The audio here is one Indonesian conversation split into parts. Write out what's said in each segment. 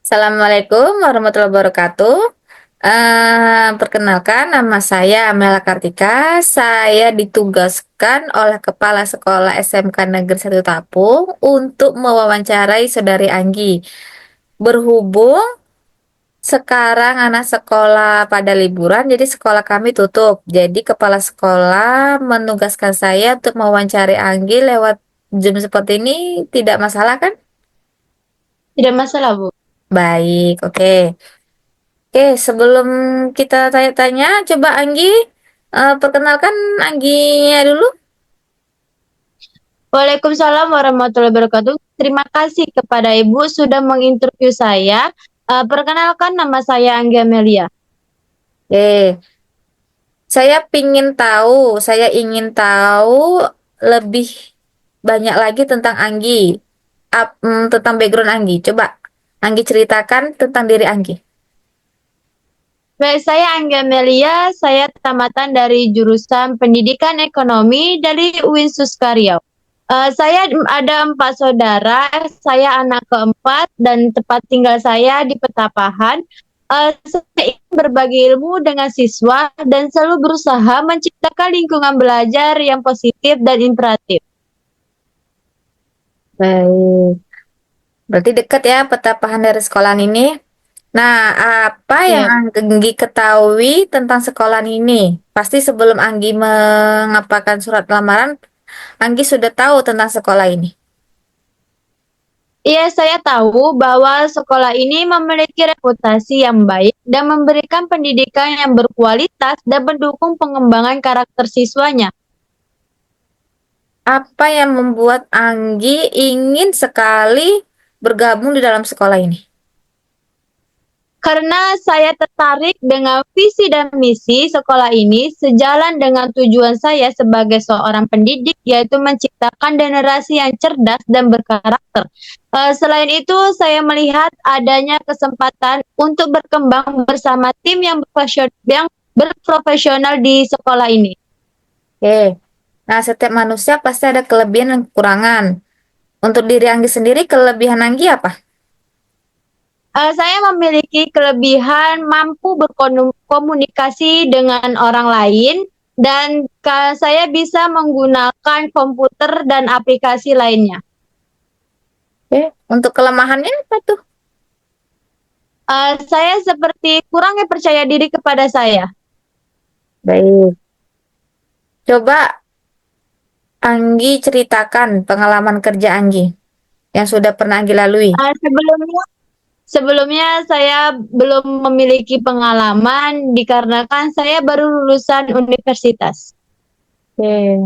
Assalamualaikum warahmatullahi wabarakatuh. Perkenalkan, nama saya Mela Kartika. Saya ditugaskan oleh Kepala Sekolah SMK Negeri 1 Tapung untuk mewawancarai Saudari Anggi. Berhubung sekarang anak sekolah pada liburan, jadi sekolah kami tutup. Jadi Kepala Sekolah menugaskan saya untuk mewawancari Anggi lewat Zoom seperti ini, tidak masalah kan? Tidak masalah, Bu. Baik, oke. Oke, sebelum kita tanya-tanya, coba Anggi, perkenalkan Angginya dulu. Waalaikumsalam warahmatullahi wabarakatuh. Terima kasih kepada Ibu sudah menginterview saya. Perkenalkan nama saya Anggia Melia. Oke, saya ingin tahu lebih banyak lagi tentang Anggi, tentang background Anggi. Coba Anggi ceritakan tentang diri Anggi. Baik, saya Anggia Melia, saya tamatan dari jurusan Pendidikan Ekonomi dari UIN Suskaryau. Saya ada 4 saudara, saya anak keempat dan tempat tinggal saya di Petapahan. Saya ingin berbagi ilmu dengan siswa dan selalu berusaha menciptakan lingkungan belajar yang positif dan interaktif. Baik, berarti dekat ya Petapahan dari sekolahan ini. Nah, apa yang Iya. Anggi ketahui tentang sekolahan ini? Pasti sebelum Anggi mengapakan surat lamaran, Anggi sudah tahu tentang sekolah ini. Iya, saya tahu bahwa sekolah ini memiliki reputasi yang baik dan memberikan pendidikan yang berkualitas dan mendukung pengembangan karakter siswanya. Apa yang membuat Anggi ingin sekali bergabung di dalam sekolah ini? Karena saya tertarik dengan visi dan misi sekolah ini sejalan dengan tujuan saya sebagai seorang pendidik, yaitu menciptakan generasi yang cerdas dan berkarakter. Selain itu, saya melihat adanya kesempatan untuk berkembang bersama tim yang berprofesional di sekolah ini. Oke. Nah, setiap manusia pasti ada kelebihan dan kekurangan. Untuk diri Anggi sendiri, kelebihan Anggi apa? Saya memiliki kelebihan mampu berkomunikasi dengan orang lain dan saya bisa menggunakan komputer dan aplikasi lainnya. Oke. Untuk kelemahannya apa tuh? Saya seperti kurangnya percaya diri kepada saya. Baik. Coba Anggi ceritakan pengalaman kerja Anggi yang sudah pernah Anggi lalui. Sebelumnya saya belum memiliki pengalaman dikarenakan saya baru lulusan universitas. Oke.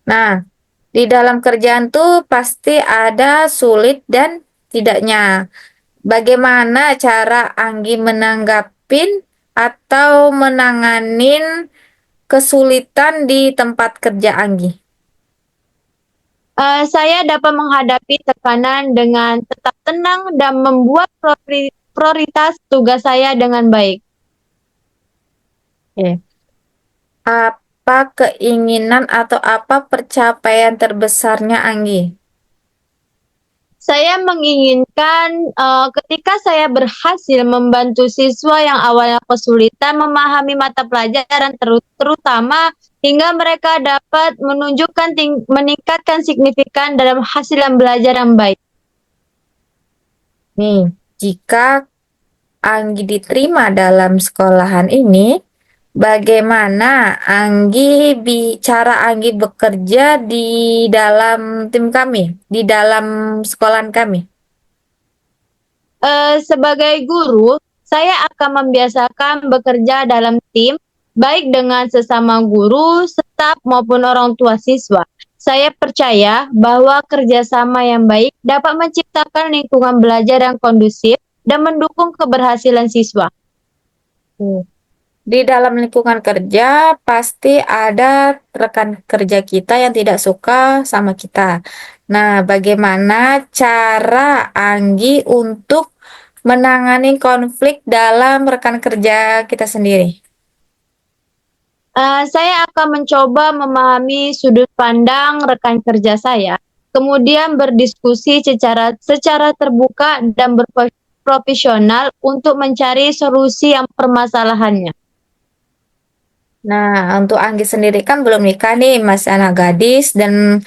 Nah, di dalam kerjaan tuh pasti ada sulit dan tidaknya. Bagaimana cara Anggi menanggapin atau menanganin kesulitan di tempat kerja Anggi? Saya dapat menghadapi tekanan dengan tetap tenang dan membuat prioritas tugas saya dengan baik. Oke. Apa keinginan atau apa pencapaian terbesarnya Anggi? Saya menginginkan ketika saya berhasil membantu siswa yang awalnya kesulitan memahami mata pelajaran terutama hingga mereka dapat meningkatkan signifikan dalam hasil belajar yang baik. Nih, jika Anggi diterima dalam sekolahan ini, bagaimana cara Anggi bekerja di dalam tim kami, di dalam sekolahan kami? Sebagai guru, saya akan membiasakan bekerja dalam tim, baik dengan sesama guru, staf, maupun orang tua siswa. Saya percaya bahwa kerjasama yang baik dapat menciptakan lingkungan belajar yang kondusif dan mendukung keberhasilan siswa. Di dalam lingkungan kerja, pasti ada rekan kerja kita yang tidak suka sama kita. Nah, bagaimana cara Anggi untuk menangani konflik dalam rekan kerja kita sendiri? Saya akan mencoba memahami sudut pandang rekan kerja saya, kemudian berdiskusi secara terbuka dan profesional untuk mencari solusi yang permasalahannya. Nah, untuk Anggi sendiri kan belum nikah nih, masih anak gadis dan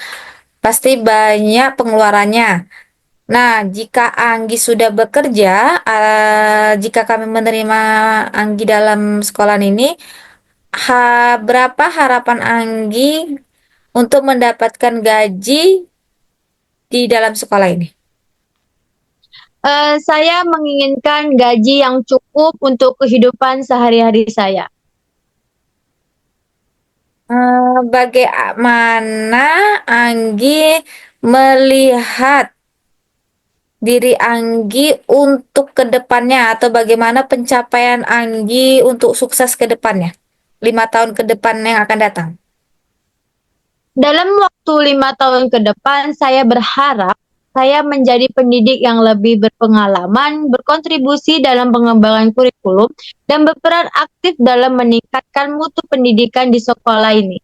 pasti banyak pengeluarannya. Nah, jika Anggi sudah bekerja, jika kami menerima Anggi dalam sekolah ini, berapa harapan Anggi untuk mendapatkan gaji di dalam sekolah ini? Saya menginginkan gaji yang cukup untuk kehidupan sehari-hari saya. Bagaimana Anggi melihat diri Anggi untuk kedepannya atau bagaimana pencapaian Anggi untuk sukses ke depannya? 5 tahun ke depan yang akan datang. Dalam waktu 5 tahun ke depan, saya berharap saya menjadi pendidik yang lebih berpengalaman, berkontribusi dalam pengembangan kurikulum, dan berperan aktif dalam meningkatkan mutu pendidikan di sekolah ini.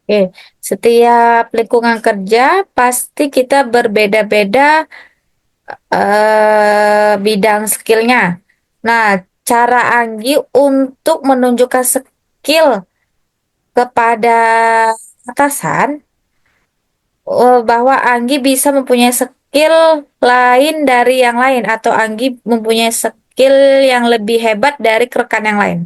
Oke, setiap lingkungan kerja pasti kita berbeda-beda bidang skillnya. Nah, cara Anggi untuk menunjukkan skill kepada atasan bahwa Anggi bisa mempunyai skill lain dari yang lain atau Anggi mempunyai skill yang lebih hebat dari rekan yang lain.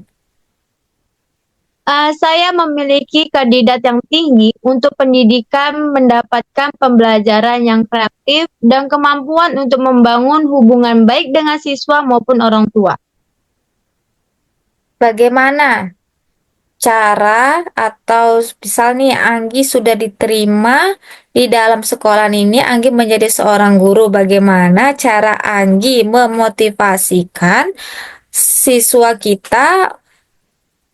Saya memiliki kandidat yang tinggi untuk pendidikan, mendapatkan pembelajaran yang kreatif, dan kemampuan untuk membangun hubungan baik dengan siswa maupun orang tua. Bagaimana cara atau misal nih Anggi sudah diterima di dalam sekolah ini, Anggi menjadi seorang guru. Bagaimana cara Anggi memotivasikan siswa kita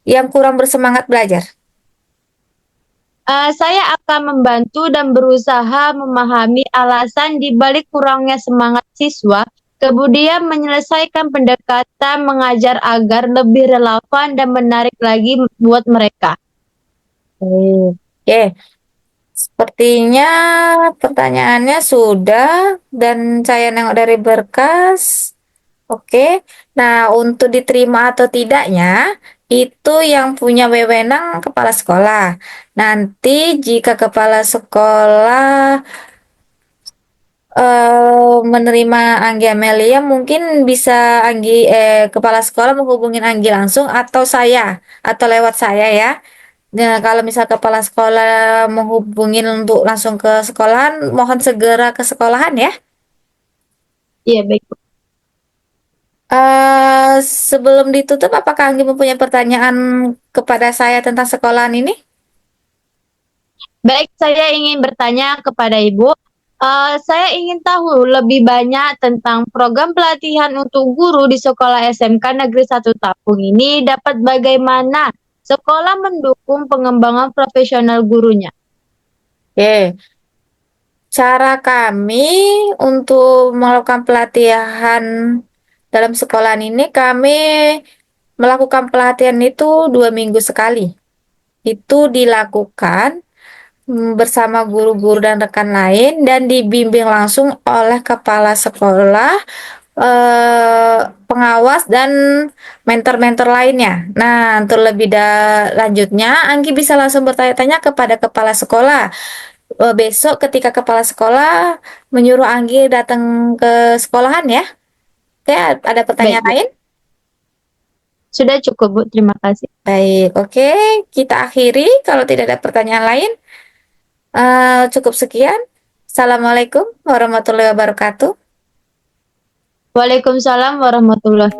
yang kurang bersemangat belajar? Saya akan membantu dan berusaha memahami alasan di balik kurangnya semangat siswa, kemudian menyelesaikan pendekatan mengajar agar lebih relevan dan menarik lagi buat mereka. Oke, sepertinya pertanyaannya sudah dan saya nengok dari berkas. Oke, nah untuk diterima atau tidaknya itu yang punya wewenang kepala sekolah. Nanti jika kepala sekolah menerima Anggi Amelia, mungkin bisa kepala sekolah menghubungin Anggi langsung atau saya atau lewat saya ya. Nah, kalau misal kepala sekolah menghubungin untuk langsung ke sekolahan, mohon segera ke sekolahan ya. Iya, baik. Sebelum ditutup, apakah Anggi mempunyai pertanyaan kepada saya tentang sekolahan ini? Baik, saya ingin bertanya kepada Ibu. Saya ingin tahu lebih banyak tentang program pelatihan untuk guru di sekolah SMK Negeri 1 Tapung ini dapat bagaimana sekolah mendukung pengembangan profesional gurunya. Oke, cara kami untuk melakukan pelatihan dalam sekolahan ini, kami melakukan pelatihan itu 2 minggu sekali. Itu dilakukan bersama guru-guru dan rekan lain dan dibimbing langsung oleh kepala sekolah, pengawas dan mentor-mentor lainnya. Nah, untuk lebih lanjutnya, Anggi bisa langsung bertanya-tanya kepada kepala sekolah. Besok ketika kepala sekolah menyuruh Anggi datang ke sekolahan ya. Oke, ada Baik, pertanyaan Bu. lain? Sudah cukup, Bu. Terima kasih. Baik, oke. Kita akhiri kalau tidak ada pertanyaan lain. Cukup sekian. Assalamualaikum warahmatullahi wabarakatuh. Waalaikumsalam warahmatullahi